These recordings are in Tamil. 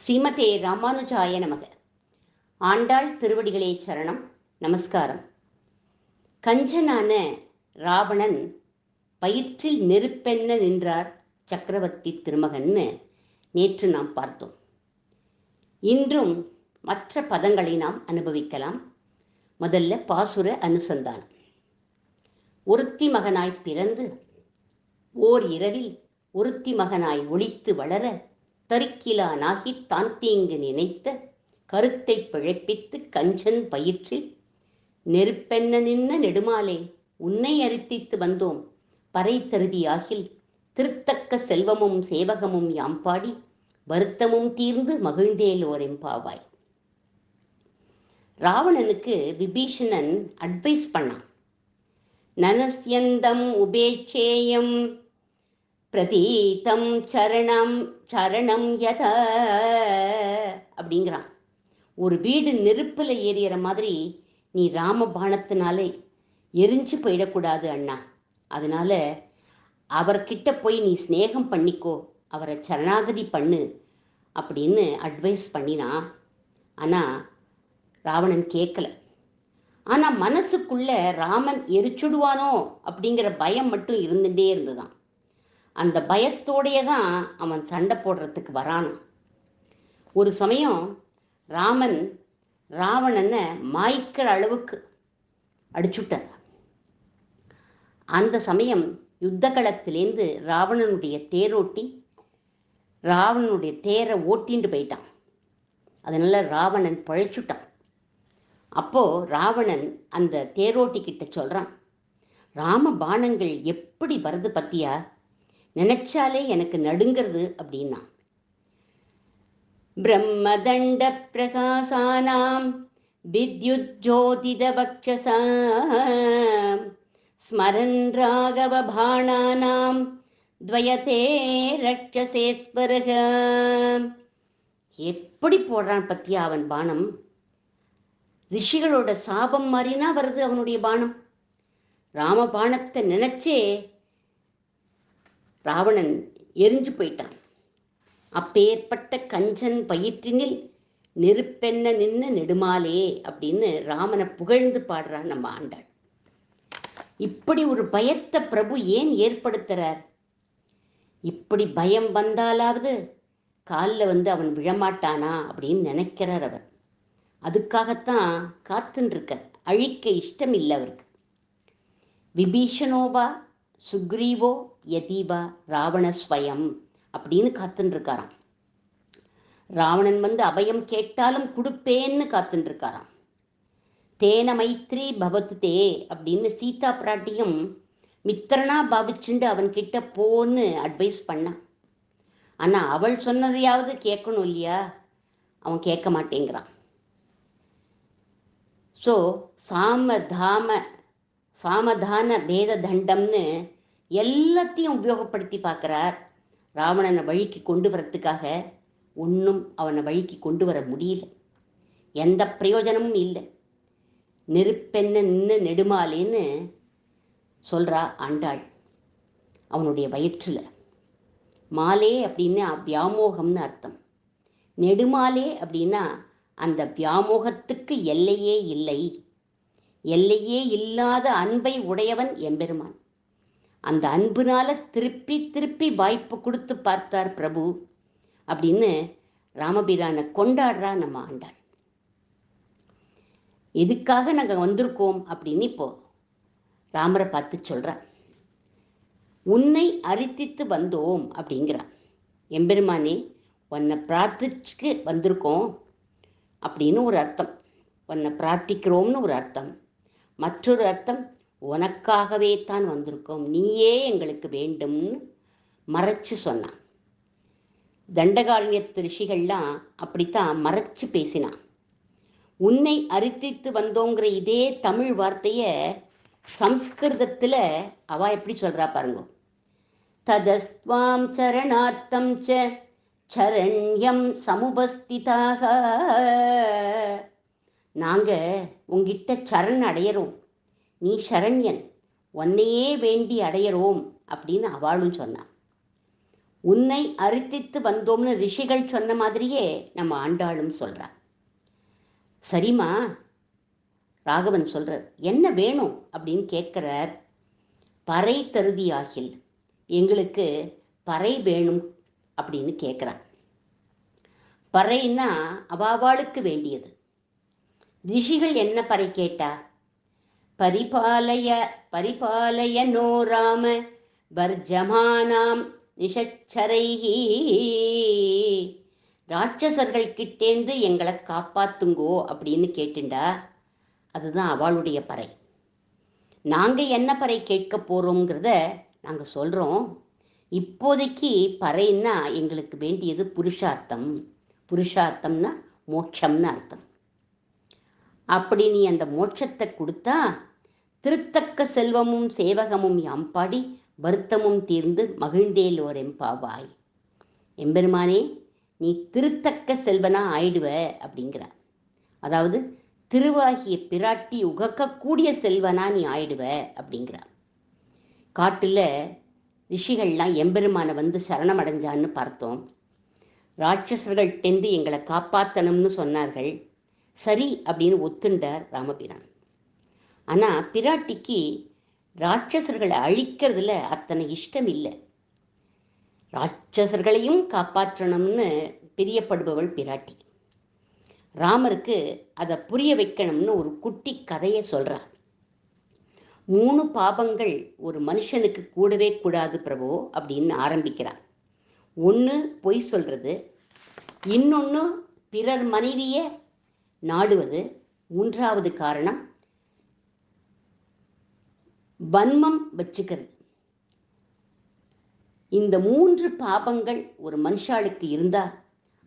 ஸ்ரீமதே ராமானுஜாய நமக. ஆண்டாள் திருவடிகளே சரணம். நமஸ்காரம். கஞ்சனான ராவணன் வயிற்றில் நெருப்பென்ன நின்றார் சக்கரவர்த்தி திருமகன்னு நேற்று நாம் பார்த்தோம். இன்றும் மற்ற பதங்களை நாம் அனுபவிக்கலாம். முதல்ல பாசுர அனுசந்தானம். ஒருத்தி மகனாய் பிறந்து ஓர் இரவில் ஒருத்தி மகனாய் ஒளித்து வளர தரிக்கிலானாகி தான் தீங்கு நினைத்த கருத்தை பிழைப்பித்து கஞ்சன் பயிற்றில் நெருப்பென்ன நின்ன நெடுமாலே உன்னை அரித்தித்து வந்தோம் பறை தருதியாகில் திருத்தக்க செல்வமும் சேவகமும் யாம்பாடி வருத்தமும் தீர்ந்து மகிழ்ந்தேலோரெம்பாவாய். ராவணனுக்கு விபீஷணன் அட்வைஸ் பண்ணான். நனஸ்யந்தம் உபேட்சேயம் பிரதீதம் சரணம் யத அப்படிங்கிறான். ஒரு வீடு நெருப்பில் ஏறிற மாதிரி நீ ராமபாணத்தினாலே எரிஞ்சு போயிடக்கூடாது அண்ணா. அதனால அவர்கிட்ட போய் நீ ஸ்நேகம் பண்ணிக்கோ, அவரை சரணாகதி பண்ணு அப்படின்னு அட்வைஸ் பண்ணினா. ஆனால் ராவணன் கேட்கல. ஆனால் மனசுக்குள்ள ராமன் எரிச்சுடுவானோ அப்படிங்கிற பயம் மட்டும் இருந்துகிட்டே இருந்துதான். அந்த பயத்தோடையே தான் அவன் சண்டை போடுறதுக்கு வரானான். ஒரு சமயம் ராமன் ராவணனை மாய்க்கிற அளவுக்கு அடிச்சுட்டார். அந்த சமயம் யுத்த களத்திலேருந்து ராவணனுடைய தேரை ஓட்டிண்டு போயிட்டான். அதனால ராவணன் பழைச்சுட்டான். அப்போ ராவணன் அந்த தேரோட்டிக்கிட்ட சொல்றான், ராம பாணங்கள் எப்படி வருது பத்தியா, நினைச்சாலே எனக்கு நடுங்கிறது அப்படின்னா. பிரம்மதண்ட பிரகாசானாம் வித்யுஜ்ஜோதித பக்ஷசாம் ஸ்மரன் ராகவ பாணானாம் துவயதே ரட்சசேஸ்வரக. எப்படி போடுறான் பத்தியா அவன் பானம். ரிஷிகளோட சாபம் மாறினா வருது அவனுடைய பானம். ராமபாணத்தை நினைச்சே ராவணன் எரிஞ்சு போயிட்டான். அப்பேற்பட்ட கஞ்சன் பயிற்றினில் நெருப்பென்ன நின்ன நெடுமாலே அப்படின்னு ராமனை புகழ்ந்து பாடுறான் நம்ம ஆண்டாள். இப்படி ஒரு பயத்தை பிரபு ஏன் ஏற்படுத்துறார்? இப்படி பயம் வந்தாலாவது காலில் அவன் விழமாட்டானா அப்படின்னு நினைக்கிறார் அவர். அதுக்காகத்தான் காத்துன்னு இருக்க. அழிக்க இஷ்டம் இல்லை அவருக்கு. விபீஷணோவா சுக்ரீவோ யதீபா ராவண ஸ்வயம் அப்படின்னு காத்துன்னு இருக்காராம். ராவணன் அபயம் கேட்டாலும் கொடுப்பேன்னு காத்துன்னு இருக்காராம். தேன மைத்ரி பவத்து தே அப்படின்னு சீதா பிராட்டியும் மித்திரனா பாவிச்சுண்டு அவன்கிட்ட போன்னு அட்வைஸ் பண்ணான். ஆனால் அவள் சொன்னதையாவது கேட்கணும் இல்லையா? அவன் கேட்க மாட்டேங்கிறான். ஸோ சாமதான பேத தண்டம்னு எல்லாத்தையும் உபயோகப்படுத்தி பார்க்குறார். ராவணனை வழிக்கு கொண்டு வரத்துக்காக ஒன்றும் அவனை வழிக்கு கொண்டு வர முடியல. எந்த பிரயோஜனமும் இல்லை. நெருப்பென்ன நின்று நெடுமாலேன்னு சொல்கிறா ஆண்டாள். அவனுடைய வயிற்றில் மாலே அப்படின்னா வியாமோகம்னு அர்த்தம். நெடுமாலே அப்படின்னா அந்த வியாமோகத்துக்கு எல்லையே இல்லை. எல்லையே இல்லாத அன்பை உடையவன் எம்பெருமான். அந்த அன்புனால திருப்பி திருப்பி வாய்ப்பு கொடுத்து பார்த்தார் பிரபு அப்படின்னு ராமபிரானை கொண்டாடுறா நம்ம ஆண்டாள். எதுக்காக நாங்கள் வந்திருக்கோம் அப்படின்னு இப்போ ராமரை பார்த்து சொல்கிறார். உன்னை அரித்தித்து வந்தோம் அப்படிங்கிறான். எம்பெருமானே உன்னை பிரார்த்திச்சுக்கு வந்திருக்கோம் அப்படின்னு ஒரு அர்த்தம். உன்னை பிரார்த்திக்கிறோம்னு ஒரு அர்த்தம். மற்றொரு அர்த்தம், உனக்காகவே தான் வந்திருக்கோம், நீயே எங்களுக்கு வேண்டும்னு மறைச்சு சொன்னான். தண்டகாரண்யத்து ரிஷிகள்லாம் அப்படித்தான் மறைச்சு பேசினான். உன்னை அரித்தித்து வந்தோங்கிற இதே தமிழ் வார்த்தையை சம்ஸ்கிருதத்தில் அவ எப்படி சொல்கிறா பாருங்க. ததஸ்வாம் சரணார்த்தம் ச சரண்யம் சமுபஸ்திதாக. நாங்கள் உங்கிட்ட சரண் அடையிறோம், நீ சரண்யன், உன்னையே வேண்டி அடையிறோம் அப்படின்னு அவளும் சொன்னான். உன்னை அரித்தித்து வந்தோம்னு ரிஷிகள் சொன்ன மாதிரியே நம்ம ஆண்டாளும் சொல்கிறார். சரிம்மா, ராகவன் சொல்கிறார், என்ன வேணும் அப்படின்னு கேட்குறார். பறை தருதியாகில், எங்களுக்கு பறை வேணும் அப்படின்னு கேட்குறான். பறைன்னா அவாவாளுக்கு வேண்டியது. ரிஷிகள் என்ன பறை கேட்டா? பரிபாலய பரிபாலய நோ ராம வர்ஜமானாம் நிஷச்சரைஹி, ராட்சசர்கள் கிட்டேந்து எங்களை காப்பாத்துங்கோ அப்படின்னு கேட்டுண்டா. அதுதான் அவளுடைய பறை. நாங்கள் என்ன பறை கேட்க போகிறோங்கிறத நாங்கள் சொல்கிறோம். இப்போதைக்கு பறைன்னா எங்களுக்கு வேண்டியது புருஷார்த்தம். புருஷார்த்தம்னா மோட்சம்னு அர்த்தம். அப்படி நீ அந்த மோட்சத்தை கொடுத்தா திருத்தக்க செல்வமும் சேவகமும் யாம்பாடி வருத்தமும் தீர்ந்து மகிழ்ந்தேலோரெம்பாவாய். எம்பெருமானே, நீ திருத்தக்க செல்வனா ஆயிடுவ அப்படிங்கிறார். அதாவது திருவாகிய பிராட்டி உகக்கக்கூடிய செல்வனா நீ ஆயிடுவ அப்படிங்கிறார். காட்டில் ரிஷிகள்லாம் எம்பெருமானை வந்து சரணம் அடைஞ்சான்னு பார்த்தோம். ராட்சசர்கள்டேந்து எங்களை காப்பாற்றணும்னு சொன்னார்கள். சரி அப்படின்னு ஒத்துண்டார் ராமபிரான். ஆனால் பிராட்டிக்கு ராட்சசர்களை அழிக்கிறதுல அத்தனை இஷ்டம் இல்லை. ராட்சசர்களையும் காப்பாற்றணும்னு பிரியப்படுபவள் பிராட்டி. ராமருக்கு அதை புரிய வைக்கணும்னு ஒரு குட்டி கதையை சொல்கிறார். 3 பாபங்கள் ஒரு மனுஷனுக்கு கூடவே கூடாது பிரபு அப்படின்னு ஆரம்பிக்கிறார். 1 பொய் சொல்கிறது, இன்னொன்று பிறர் மனைவியை நாடுவது, 3வது காரணம் வன்மம் வச்சுக்கிறது. இந்த 3 பாபங்கள் ஒரு மனுஷாளுக்கு இருந்தால்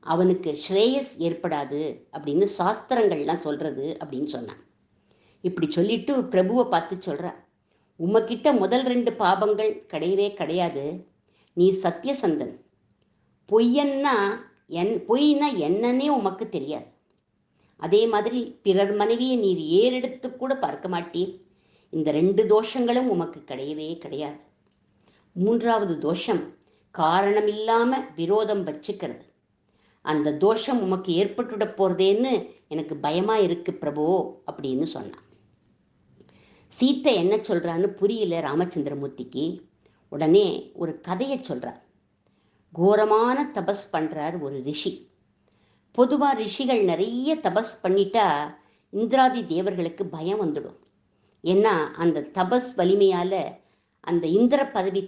அவனுக்கு ஸ்ரேயஸ் ஏற்படாது அப்படின்னு சாஸ்திரங்கள்லாம் சொல்கிறது அப்படின்னு சொன்னான். இப்படி சொல்லிட்டு பிரபுவை பார்த்து சொல்கிற, உமக்கிட்ட முதல் 2 பாபங்கள் கிடையவே கிடையாது. நீ சத்தியசந்தன். பொய்யன்னா பொய்னா என்னன்னே உமக்கு தெரியாது. அதே மாதிரி பிறர் மனைவியை நீர் ஏறெடுத்து கூட பார்க்க மாட்டீர். இந்த 2 தோஷங்களும் உமக்கு கிடையவே கிடையாது. 3வது தோஷம் காரணமில்லாமல் விரோதம் வச்சுக்கிறது. அந்த தோஷம் உமக்கு ஏற்பட்டுட போகிறதேன்னு எனக்கு பயமாக இருக்கு பிரபு அப்படின்னு சொன்னான். சீத்தை என்ன சொல்கிறான்னு புரியல ராமச்சந்திரமூர்த்திக்கு. உடனே ஒரு கதையை சொல்கிறார். கோரமான தபஸ் பண்ணுறார் ஒரு ரிஷி. பொதுவாக ரிஷிகள் நிறைய தபஸ் பண்ணிட்டா இந்திராதி தேவர்களுக்கு பயம் வந்துடும். ஏன்னா அந்த தபஸ் வலிமையால் அந்த இந்திர பதவி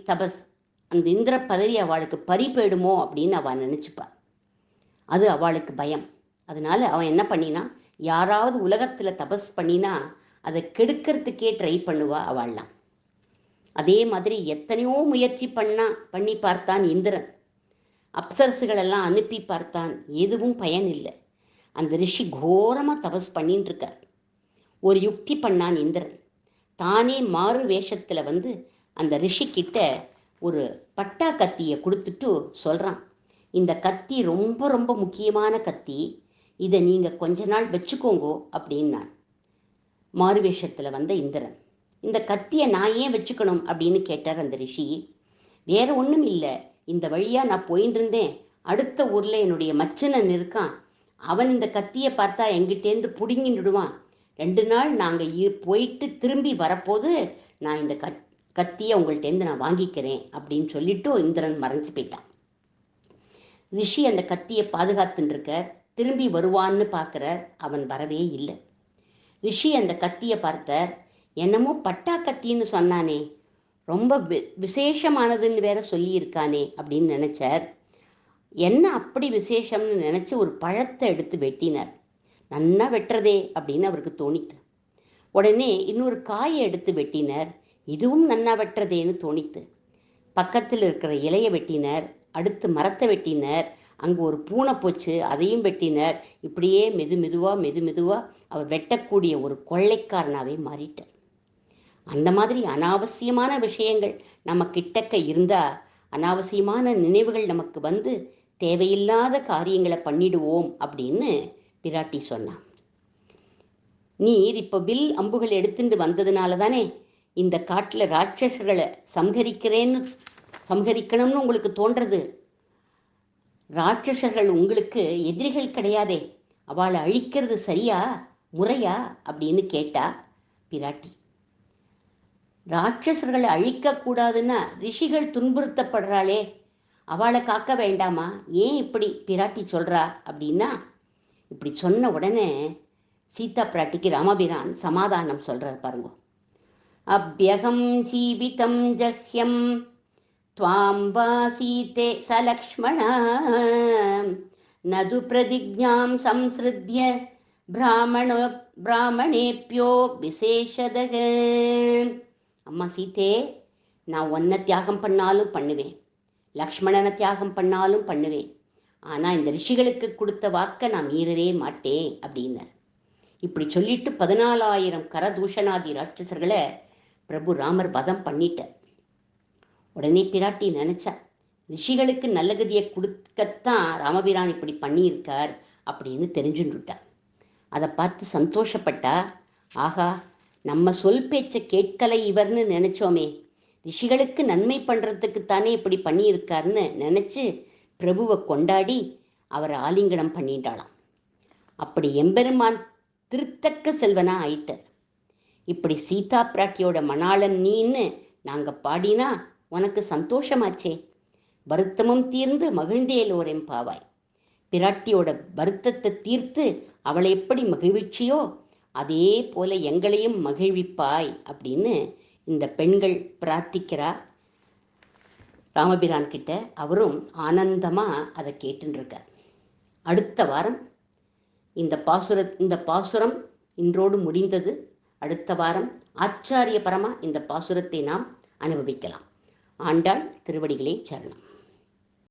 அந்த இந்திர பதவி அவளுக்கு பறி போயிடுமோ அப்படின்னு அவள் நினச்சிப்பா. அது அவளுக்கு பயம். அதனால அவன் என்ன பண்ணினா, யாராவது உலகத்தில் தபஸ் பண்ணினா அதை கெடுக்கிறதுக்கே ட்ரை பண்ணுவா அவள்லாம். அதே மாதிரி எத்தனையோ முயற்சி பண்ணி பார்த்தான் இந்திரன். அப்சரசுகளெல்லாம் அனுப்பி பார்த்தான், எதுவும் பயன் இல்லை. அந்த ரிஷி கோரமாக தபஸ் பண்ணின்னு இருக்கார். ஒரு யுக்தி பண்ணான் இந்திரன். தானே மாறு வேஷத்தில் வந்து அந்த ரிஷி கிட்ட ஒரு பட்டா கத்தியை கொடுத்துட்டு சொல்கிறான், இந்த கத்தி ரொம்ப ரொம்ப முக்கியமான கத்தி, இதை நீங்கள் கொஞ்ச நாள் வச்சுக்கோங்கோ அப்படின்னான். மாறு வேஷத்தில் வந்த இந்திரன். இந்த கத்தியை நான் ஏன் வச்சுக்கணும் அப்படின்னு கேட்டார் அந்த ரிஷி. வேற ஒன்றும் இல்லை, இந்த வழியாக நான் போயின்னு இருந்தேன், அடுத்த ஊரில் என்னுடைய மச்சனன் இருக்கான், அவன் இந்த கத்தியை பார்த்தா எங்கிட்டேருந்து பிடுங்கிடுவான். 2 நாள் நாங்கள் போயிட்டு திரும்பி வரப்போது நான் இந்த கத்தியை உங்கள்கிட்டேருந்து நான் வாங்கிக்கிறேன் அப்படின்னு சொல்லிட்டு இந்திரன் மறைஞ்சு போயிட்டான். ரிஷி அந்த கத்தியை பாதுகாத்துருக்கார். திரும்பி வருவான்னு பார்க்குறார், அவன் வரவே இல்லை. ரிஷி அந்த கத்தியை பார்த்தார். என்னமோ பட்டா கத்தின்னு சொன்னானே, ரொம்ப விசேஷமானதுன்னு வேற சொல்லியிருக்கானே அப்படின்னு நினச்சார். என்ன அப்படி விசேஷம்னு நினச்சி ஒரு பழத்தை எடுத்து வெட்டினார். நன்னா வெட்டுறதே அப்படின்னு அவருக்கு தோணித்து. உடனே இன்னொரு காயை எடுத்து வெட்டினார். இதுவும் நன்னா வெட்டுறதேன்னு தோணித்து. பக்கத்தில் இருக்கிற இலையை வெட்டினார். அடுத்து மரத்தை வெட்டினார். அங்கே ஒரு பூனை போச்சு, அதையும் வெட்டினார். இப்படியே மெதுவாக அவர் வெட்டக்கூடிய ஒரு கொள்ளைக்காரனாகவே மாறிட்டார். அந்த மாதிரி அனாவசியமான விஷயங்கள் நம்ம கிட்டக்க இருந்தால் அனாவசியமான நினைவுகள் நமக்கு வந்து தேவையில்லாத காரியங்களை பண்ணிடுவோம் அப்படின்னு பிராட்டி சொன்னான். நீர் இப்போ வில் அம்புகள் எடுத்துட்டு வந்ததுனால தானே இந்த காட்டில் ராட்சசர்களை சம்ஹரிக்கணும்னு உங்களுக்கு தோன்றது ராட்சசர்கள் உங்களுக்கு எதிரிகள் கிடையாதே, அவளை அழிக்கிறது சரியா முறையா அப்படின்னு கேட்டா பிராட்டி. ராட்சசர்களை அழிக்கக்கூடாதுன்னா ரிஷிகள் துன்புறுத்தப்படுறாளே, அவளை காக்க வேண்டாமா, ஏன் இப்படி பிராட்டி சொல்றா அப்படின்னா, இப்படி சொன்ன உடனே சீதா பிராட்டிக்கு ராமபிரான் சமாதானம் சொல்றார் பாருங்க. அப்யகம் ஜீவிதம் ஜஹ்யம் त्वां वा सीते सलक्ष्मणा नदु प्रतिज्ञां संसृज्य பிராமணேப்பியோ விசேஷதக. அம்மா சீதே, நான் ஒன்றை தியாகம் பண்ணாலும் பண்ணுவேன், லக்ஷ்மணனை தியாகம் பண்ணாலும் பண்ணுவேன், ஆனால் இந்த ரிஷிகளுக்கு கொடுத்த வாக்கை நான் மீறவே மாட்டேன் அப்படின்னார். இப்படி சொல்லிட்டு 14,000 கரதூஷணாதி ராட்சசர்களை பிரபு ராமர் வதம் பண்ணிட்டார். உடனே பிராட்டி நினச்சா, ரிஷிகளுக்கு நல்ல கதியை கொடுக்கத்தான் ராமபிரான் இப்படி பண்ணியிருக்கார் அப்படின்னு தெரிஞ்சுட்டார். அதை பார்த்து சந்தோஷப்பட்டா, ஆகா, நம்ம சொல் பேச்சை கேட்கலை இவர்னு நினச்சோமே, ரிஷிகளுக்கு நன்மை பண்ணுறதுக்குத்தானே இப்படி பண்ணியிருக்காருன்னு நினச்சி பிரபுவை கொண்டாடி அவரை ஆலிங்கனம் பண்ணிட்டாளாம். அப்படி எம்பெருமான் திருத்தக்க செல்வனா ஆயிட்டார். இப்படி சீதா பிராட்டியோட மணாளன் நீன்னு நாங்கள் பாடினா உனக்கு சந்தோஷமாச்சே, வருத்தமும் தீர்ந்து மகிழ்ந்தேலோரெம் பாவாய். பிராட்டியோட வருத்தத்தை தீர்த்து அவளை எப்படி மகிழ்விச்சியோ அதே போல எங்களையும் மகிழ்விப்பாய் அப்படின்னு இந்த பெண்கள் பிரார்த்திக்கிறா ராமபிரான் கிட்ட. அவரும் ஆனந்தமாக அதை கேட்டுருக்கார். அடுத்த வாரம் இந்த பாசுரம் இன்றோடு முடிந்தது. அடுத்த வாரம் ஆச்சாரியபரமாக இந்த பாசுரத்தை நாம் அனுபவிக்கலாம். ஆண்டாள் திருவடிகளே சரணம்.